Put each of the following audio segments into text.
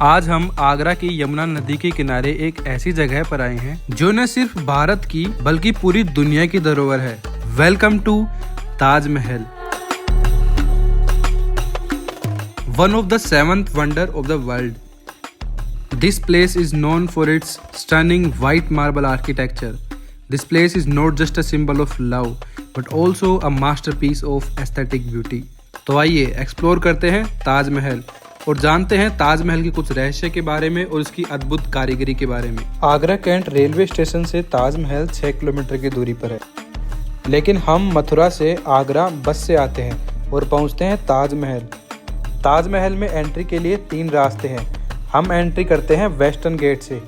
आज हम आगरा की यमुना नदी के किनारे एक ऐसी जगह पर आए हैं जो न सिर्फ भारत की बल्कि पूरी दुनिया की धरोहर है। Welcome to Taj Mahal, one of the seventh wonder of the world. This place is known for its stunning white marble architecture. This place is not just a symbol of love, but also a masterpiece of aesthetic beauty. तो आइए explore करते हैं ताजमहल और जानते हैं ताजमहल के कुछ रहस्य के बारे में और उसकी अद्भुत कारीगरी के बारे में। आगरा कैंट रेलवे स्टेशन से ताजमहल 6 किलोमीटर की दूरी पर है, लेकिन हम मथुरा से आगरा बस से आते हैं और पहुंचते हैं ताजमहल। ताजमहल में एंट्री के लिए 3 रास्ते हैं। हम एंट्री करते हैं वेस्टर्न गेट से।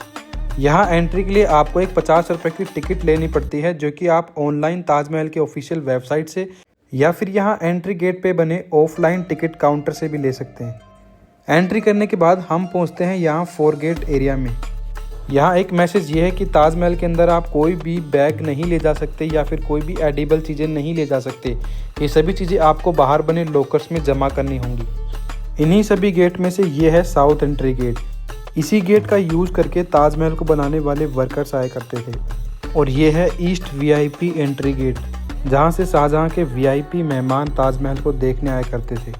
यहाँ एंट्री के लिए आपको एक 50 रुपये की टिकट लेनी पड़ती है, जो कि आप ऑनलाइन ताजमहल के ऑफिशियल वेबसाइट से या फिर यहाँ एंट्री गेट पे बने ऑफलाइन टिकट काउंटर से भी ले सकते हैं। एंट्री करने के बाद हम पहुँचते हैं यहाँ 4 गेट एरिया में। यहाँ एक मैसेज ये है कि ताजमहल के अंदर आप कोई भी बैग नहीं ले जा सकते या फिर कोई भी एडिबल चीज़ें नहीं ले जा सकते। ये सभी चीज़ें आपको बाहर बने लॉकर्स में जमा करनी होंगी। इन्हीं सभी गेट में से ये है साउथ एंट्री गेट। इसी गेट का यूज़ करके ताजमहल को बनाने वाले वर्कर्स आया करते थे। और ये है ईस्ट वीआईपी एंट्री गेट, जहाँ से शाहजहाँ के वीआईपी मेहमान ताजमहल को देखने आया करते थे।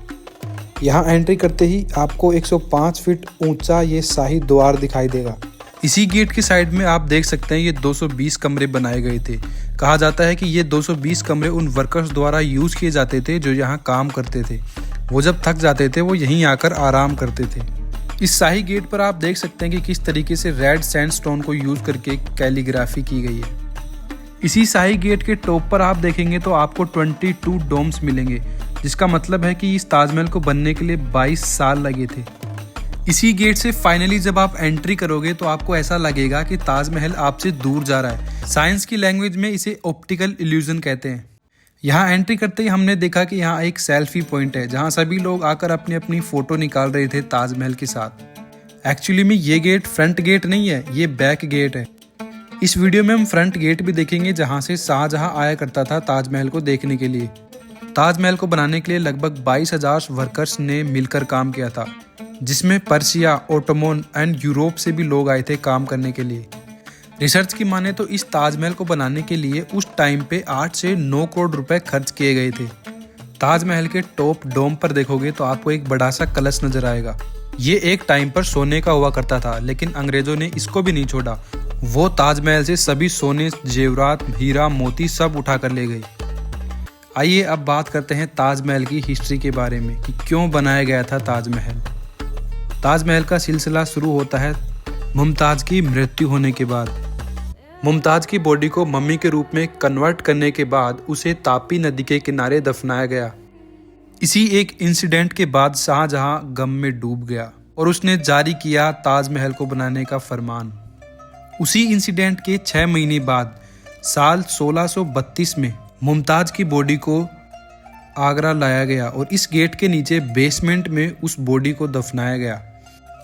यहाँ एंट्री करते ही आपको 105 फीट ऊंचा ये शाही द्वार दिखाई देगा। इसी गेट की साइड में आप देख सकते हैं ये 220 कमरे बनाए गए थे। कहा जाता है कि ये 220 कमरे उन वर्कर्स द्वारा यूज़ किए जाते थे जो यहाँ काम करते थे। वो जब थक जाते थे वो यहीं आकर आराम करते थे। इस शाही गेट पर आप देख सकते हैं कि किस तरीके से रेड सैंडस्टोन को यूज़ करके कैलीग्राफी की गई है। इसी शाही गेट के टॉप पर आप देखेंगे तो आपको 22 डोम्स मिलेंगे, जिसका मतलब है कि इस ताजमहल को बनने के लिए 22 साल लगे थे। इसी गेट से फाइनली जब आप एंट्री करोगे तो आपको ऐसा लगेगा कि ताजमहल आपसे दूर जा रहा है। साइंस की लैंग्वेज में इसे ऑप्टिकल इल्यूजन कहते हैं। यहाँ एंट्री करते ही हमने देखा कि यहाँ एक सेल्फी पॉइंट है, जहाँ सभी लोग आकर अपनी अपनी फ़ोटो निकाल रहे थे ताजमहल के साथ। एक्चुअली में ये गेट फ्रंट गेट नहीं है, ये बैक गेट है। इस वीडियो में हम फ्रंट गेट भी देखेंगे, जहाँ से शाहजहाँ आया करता था ताजमहल को देखने के लिए। ताजमहल को बनाने के लिए लगभग 22,000 वर्कर्स ने मिलकर काम किया था, जिसमें पर्शिया, ओटोमन एंड यूरोप से भी लोग आए थे काम करने के लिए। रिसर्च की माने तो इस ताजमहल को बनाने के लिए उस टाइम पे 8 से 9 करोड़ रुपए खर्च किए गए थे। ताजमहल के टॉप डोम पर देखोगे तो आपको एक बड़ा सा कलश नजर आएगा। ये एक टाइम पर सोने का हुआ करता था, लेकिन अंग्रेजों ने इसको भी नहीं छोड़ा। वो ताजमहल से सभी सोने, जेवरात, हीरा, मोती सब उठा कर ले गई। आइए अब बात करते हैं ताजमहल की हिस्ट्री के बारे में कि क्यों बनाया गया था ताजमहल। ताजमहल का सिलसिला शुरू होता है मुमताज़ की मृत्यु होने के बाद। मुमताज़ की बॉडी को मम्मी के रूप में कन्वर्ट करने के बाद उसे तापी नदी के किनारे दफनाया गया। इसी एक इंसिडेंट के बाद शाहजहाँ गम में डूब गया और उसने जारी किया ताजमहल को बनाने का फरमान। उसी इंसिडेंट के 6 महीने बाद साल 1632 में मुमताज़ की बॉडी को आगरा लाया गया और इस गेट के नीचे बेसमेंट में उस बॉडी को दफनाया गया।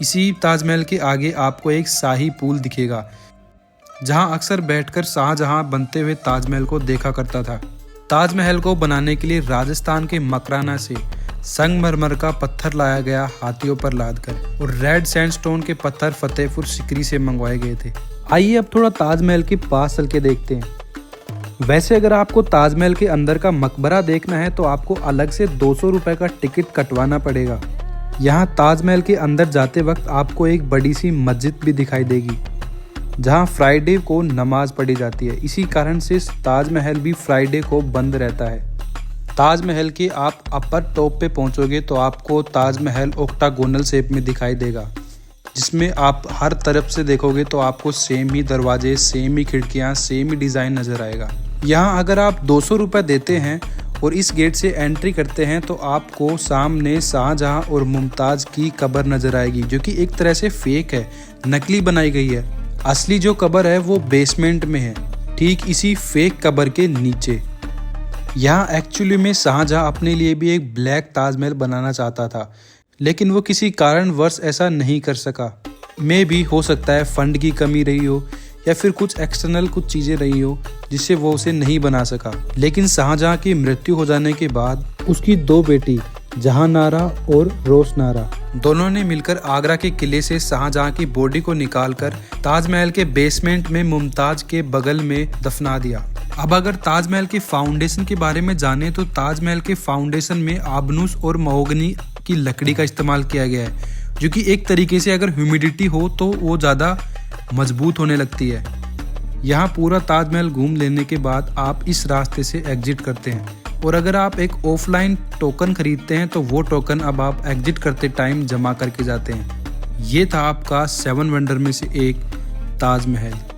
इसी ताजमहल के आगे आपको एक शाही पूल दिखेगा, जहां अक्सर बैठकर शाहजहां बनते हुए ताजमहल को देखा करता था। ताजमहल को बनाने के लिए राजस्थान के मकराना से संगमरमर का पत्थर लाया गया हाथियों पर लादकर, और रेड सैंडस्टोन के पत्थर फतेहपुर सिकरी से मंगवाए गए थे। आइए अब थोड़ा ताजमहल के पास चल के देखते हैं। वैसे अगर आपको ताजमहल के अंदर का मकबरा देखना है तो आपको अलग से 200 रुपये का टिकट कटवाना पड़ेगा। यहाँ ताजमहल के अंदर जाते वक्त आपको एक बड़ी सी मस्जिद भी दिखाई देगी, जहाँ फ्राइडे को नमाज पढ़ी जाती है। इसी कारण से ताजमहल भी फ्राइडे को बंद रहता है। ताजमहल के आप अपर टॉप पे पहुँचोगे तो आपको ताजमहल ऑक्टागोनल शेप में दिखाई देगा, जिसमें आप हर तरफ से देखोगे तो आपको सेम ही दरवाजे, सेम ही खिड़कियाँ, सेम ही डिज़ाइन नज़र आएगा। यहाँ अगर आप 200 रुपये देते हैं और इस गेट से एंट्री करते हैं तो आपको सामने शाहजहाँ और मुमताज़ की कब्र नज़र आएगी, जो कि एक तरह से फेक है, नकली बनाई गई है। असली जो कब्र है वो बेसमेंट में है, ठीक इसी फेक कब्र के नीचे। यहाँ एक्चुअली में शाहजहाँ अपने लिए भी एक ब्लैक ताजमहल बनाना चाहता था, लेकिन वो किसी कारणवश ऐसा नहीं कर सका। मे भी हो सकता है फंड की कमी रही हो या फिर कुछ एक्सटर्नल कुछ चीज़ें रही हो जिससे वो उसे नहीं बना सका। लेकिन शाहजहाँ की मृत्यु हो जाने के बाद उसकी 2 बेटी जहांनारा और रोशनारा दोनों ने मिलकर आगरा के किले से शाहजहां की बॉडी को निकालकर ताजमहल के बेसमेंट में मुमताज के बगल में दफना दिया। अब अगर ताजमहल के फाउंडेशन के बारे में जाने तो ताजमहल के फाउंडेशन में आबनूस और महोगनी की लकड़ी का इस्तेमाल किया गया है, जो कि एक तरीके से अगर ह्यूमिडिटी हो तो वो ज़्यादा मजबूत होने लगती है। यहाँ पूरा ताजमहल घूम लेने के बाद आप इस रास्ते से एग्जिट करते हैं, और अगर आप एक ऑफलाइन टोकन खरीदते हैं तो वो टोकन अब आप एग्जिट करते टाइम जमा करके जाते हैं। ये था आपका 7 वंडर में से एक ताजमहल।